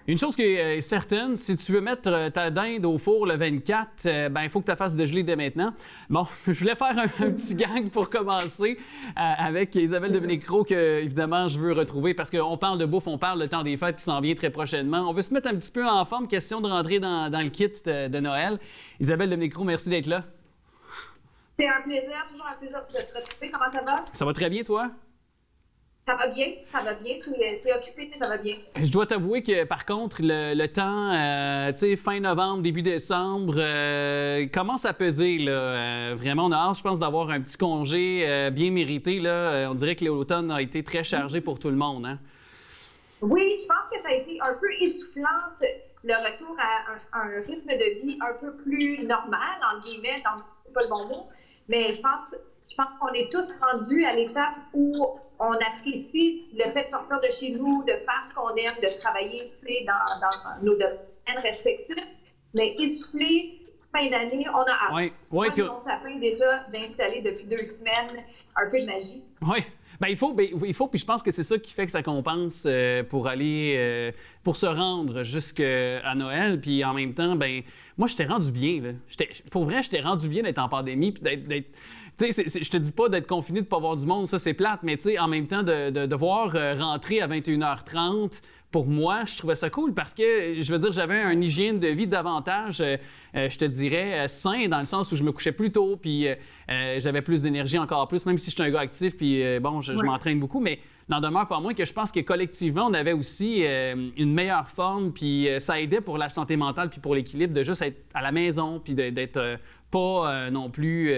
Une chose qui est certaine, si tu veux mettre ta dinde au four le 24, il faut que tu la fasses dégeler dès maintenant. Bon, je voulais faire un petit gang pour commencer avec Isabelle Devenicro que, évidemment, je veux retrouver parce qu'on parle de bouffe, on parle de temps des fêtes qui s'en vient très prochainement. On veut se mettre un petit peu en forme, question de rentrer dans le kit de Noël. Isabelle Devenicro, merci d'être là. C'est un plaisir, toujours un plaisir de te retrouver. Comment ça va? Ça va très bien, toi? Ça va bien. C'est occupé, mais ça va bien. Je dois t'avouer que, par contre, le temps, fin novembre, début décembre, commence à peser, là. Vraiment, on a hâte, je pense, d'avoir un petit congé bien mérité, là. On dirait que l'automne a été très chargé pour tout le monde, hein? Oui, je pense que ça a été un peu essoufflant, le retour à un rythme de vie un peu plus normal, entre guillemets, c'est pas le bon mot, mais je pense qu'on est tous rendus à l'étape où on apprécie le fait de sortir de chez nous, de faire ce qu'on aime, de travailler dans nos domaines respectifs. Mais essoufflé, fin d'année, on a hâte. Oui, moi, j'ai mon sapin déjà d'installer depuis 2 semaines, un peu de magie. Oui. Il faut, puis je pense que c'est ça qui fait que ça compense pour aller, pour se rendre jusqu'à Noël. Puis en même temps, moi, je t'ai rendu bien, là. Pour vrai, je t'ai rendu bien d'être en pandémie, puis d'être tu sais, je te dis pas d'être confiné, de pas voir du monde, ça c'est plate, mais tu sais, en même temps, de devoir rentrer à 21h30, pour moi, je trouvais ça cool parce que, je veux dire, j'avais un hygiène de vie davantage, je te dirais, sain, dans le sens où je me couchais plus tôt, puis j'avais plus d'énergie encore plus, même si je suis un gars actif, puis je m'entraîne beaucoup, mais n'en demeure pas moins que je pense que collectivement, on avait aussi une meilleure forme, puis ça aidait pour la santé mentale, puis pour l'équilibre, de juste être à la maison, puis d'être pas non plus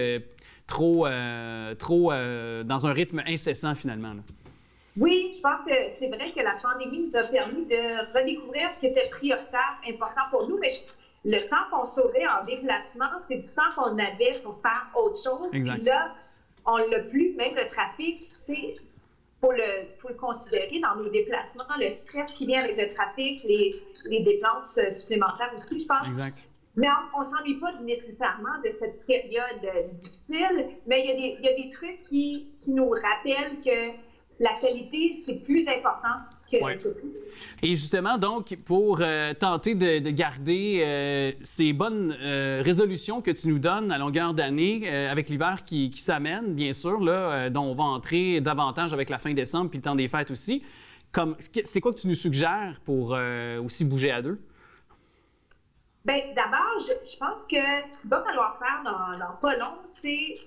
trop dans un rythme incessant, finalement, là. Oui, je pense que c'est vrai que la pandémie nous a permis de redécouvrir ce qui était prioritaire, important pour nous, mais le temps qu'on saurait en déplacement, c'était du temps qu'on avait pour faire autre chose. Exact. Puis là, on l'a plus, même le trafic, tu sais, faut le considérer dans nos déplacements, le stress qui vient avec le trafic, les dépenses supplémentaires aussi, je pense. Exact. Mais on ne s'ennuie pas nécessairement de cette période difficile, mais il y a des trucs qui nous rappellent que la qualité, c'est plus important que tout. Et justement, donc, pour tenter de garder ces bonnes résolutions que tu nous donnes à longueur d'année, avec l'hiver qui s'amène, bien sûr, là, dont on va entrer davantage avec la fin décembre puis le temps des fêtes aussi, c'est quoi que tu nous suggères pour aussi bouger à deux? Bien, d'abord, je pense que ce qu'il va falloir faire dans pas long, c'est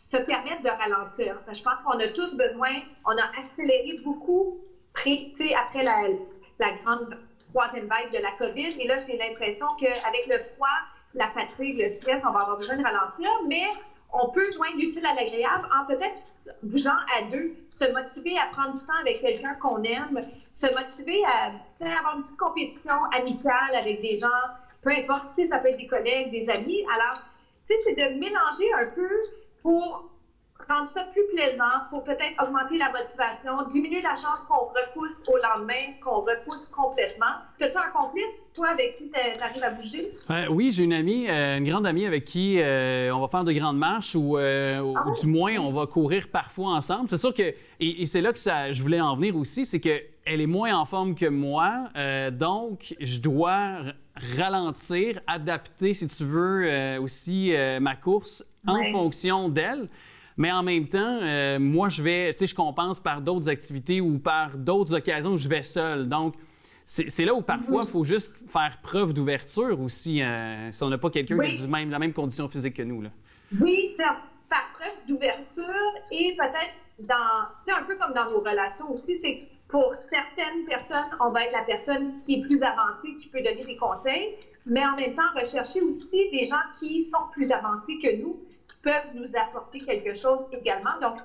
se permettre de ralentir. Je pense qu'on a tous besoin, on a accéléré beaucoup après la grande 3e vague de la COVID. Et là, j'ai l'impression qu'avec le froid, la fatigue, le stress, on va avoir besoin de ralentir, mais on peut joindre l'utile à l'agréable en peut-être bougeant à deux, se motiver à prendre du temps avec quelqu'un qu'on aime, se motiver à avoir une petite compétition amicale avec des gens, peu importe, ça peut être des collègues, des amis. Alors, c'est de mélanger un peu pour rendre ça plus plaisant, pour peut-être augmenter la motivation, diminuer la chance qu'on repousse au lendemain, qu'on repousse complètement. T'as-tu un complice, toi, avec qui t'arrives à bouger? Oui, j'ai une amie, une grande amie avec qui on va faire de grandes marches ou du moins, on va courir parfois ensemble. C'est sûr que, et c'est là que je voulais en venir aussi, c'est qu'elle est moins en forme que moi, donc je dois ralentir, adapter, si tu veux, aussi ma course en fonction d'elle. Mais en même temps, moi, je compense par d'autres activités ou par d'autres occasions où je vais seul. Donc, c'est là où parfois, il faut juste faire preuve d'ouverture aussi, si on n'a pas quelqu'un qui a la même condition physique que nous, là. Oui, faire preuve d'ouverture et peut-être un peu comme dans nos relations aussi, c'est que pour certaines personnes, on va être la personne qui est plus avancée, qui peut donner des conseils, mais en même temps, rechercher aussi des gens qui sont plus avancés que nous, peuvent nous apporter quelque chose également. Donc,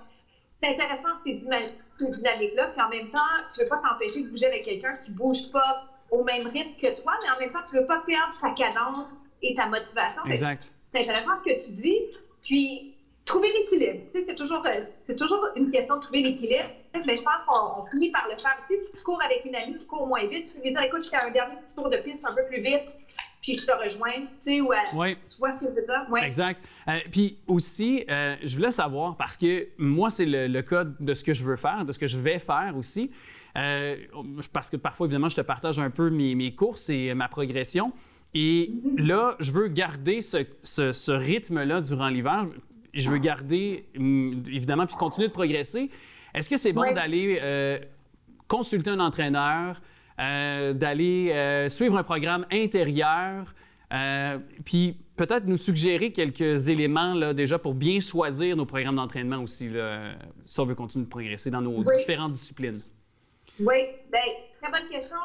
c'est intéressant ces dynamiques-là. Puis en même temps, tu ne veux pas t'empêcher de bouger avec quelqu'un qui ne bouge pas au même rythme que toi, mais en même temps, tu ne veux pas perdre ta cadence et ta motivation. Exact. C'est intéressant ce que tu dis. Puis, trouver l'équilibre. Tu sais, c'est toujours une question de trouver l'équilibre. Mais je pense qu'on finit par le faire aussi. Si tu cours avec une amie qui court moins vite, tu peux lui dire, écoute, je fais un dernier petit tour de piste un peu plus vite. puis je te rejoins, tu sais, ou tu vois ce que je veux dire? Ouais. Exact. Puis aussi, je voulais savoir, parce que moi, c'est le cas de ce que je veux faire, de ce que je vais faire aussi, parce que parfois, évidemment, je te partage un peu mes courses et ma progression. Et là, je veux garder ce rythme-là durant l'hiver. Je veux garder, évidemment, puis continuer de progresser. Est-ce que c'est bon d'aller consulter un entraîneur, d'aller suivre un programme intérieur, puis peut-être nous suggérer quelques éléments là, déjà pour bien choisir nos programmes d'entraînement aussi, là, si on veut continuer de progresser dans nos différentes disciplines? Oui, bien, très bonne question.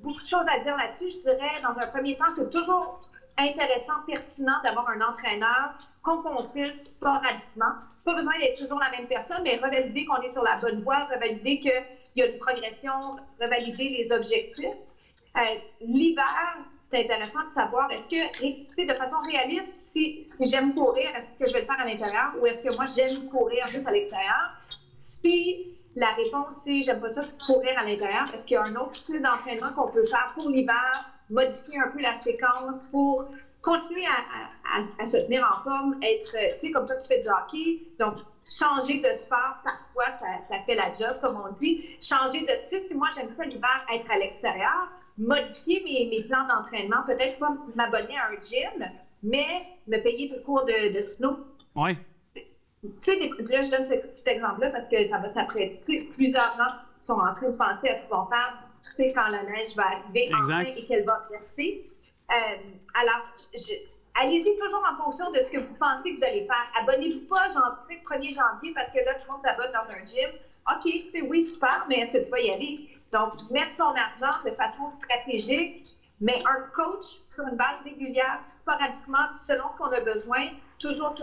Beaucoup de choses à dire là-dessus. Je dirais, dans un premier temps, c'est toujours intéressant, pertinent d'avoir un entraîneur qu'on consulte sporadiquement. Pas besoin d'être toujours la même personne, mais revalider qu'on est sur la bonne voie, revalider qu'il y a une progression, revalider les objectifs. L'hiver, c'est intéressant de savoir, est-ce que, tu sais, de façon réaliste, si j'aime courir, est-ce que je vais le faire à l'intérieur ou est-ce que moi, j'aime courir juste à l'extérieur? Si la réponse, c'est j'aime pas ça courir à l'intérieur, est-ce qu'il y a un autre style d'entraînement qu'on peut faire pour l'hiver, modifier un peu la séquence pour continuer à se tenir en forme, être, tu sais, comme toi, tu fais du hockey, donc changer de sport, parfois, ça fait la job, comme on dit. Changer de, tu sais, si moi, j'aime ça l'hiver, être à l'extérieur, modifier mes plans d'entraînement, peut-être pas m'abonner à un gym, mais me payer des cours de snow. Oui. Tu sais, là, je donne cet exemple-là parce que ça prête, tu sais, plusieurs gens sont en train de penser à ce qu'ils vont faire, tu sais, quand la neige va arriver enfin et qu'elle va rester. Alors, allez-y toujours en fonction de ce que vous pensez que vous allez faire. Abonnez-vous pas, tu sais, le 1er janvier, parce que là, tout le monde s'abonne dans un gym. OK, tu sais, oui, super, mais est-ce que tu vas y aller? Donc, mettre son argent de façon stratégique, mais un coach sur une base régulière, sporadiquement, selon ce qu'on a besoin, toujours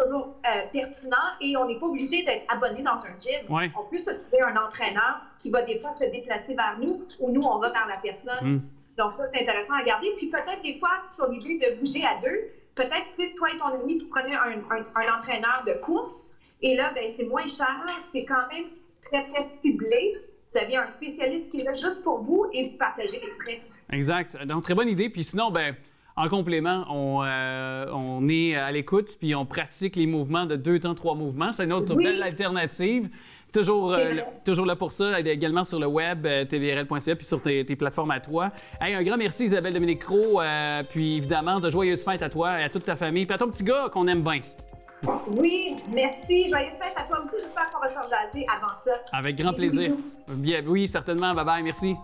pertinent, et on n'est pas obligé d'être abonné dans un gym. Ouais. On peut se trouver un entraîneur qui va des fois se déplacer vers nous, ou nous, on va vers la personne. Donc, ça, c'est intéressant à regarder. Puis peut-être des fois, sur l'idée de bouger à deux, peut-être, tu sais, toi et ton ami, vous prenez un entraîneur de course, et là, ben c'est moins cher, c'est quand même très, très ciblé. Vous avez un spécialiste qui est là juste pour vous et vous partagez les frais. Exact. Donc, très bonne idée. Puis sinon, ben en complément, on est à l'écoute puis on pratique les mouvements de 2 temps 3 mouvements. C'est une autre belle alternative. Toujours là pour ça, également sur le web, tvrl.ca, puis sur tes plateformes à toi. Hey, un grand merci Isabelle Dominique Cros, puis évidemment, de joyeuses fêtes à toi et à toute ta famille, puis à ton petit gars qu'on aime bien. Oui, merci. Joyeuses fêtes à toi aussi. J'espère qu'on va se rejaser avant ça. Avec grand plaisir. Bien, oui, certainement. Bye-bye. Merci.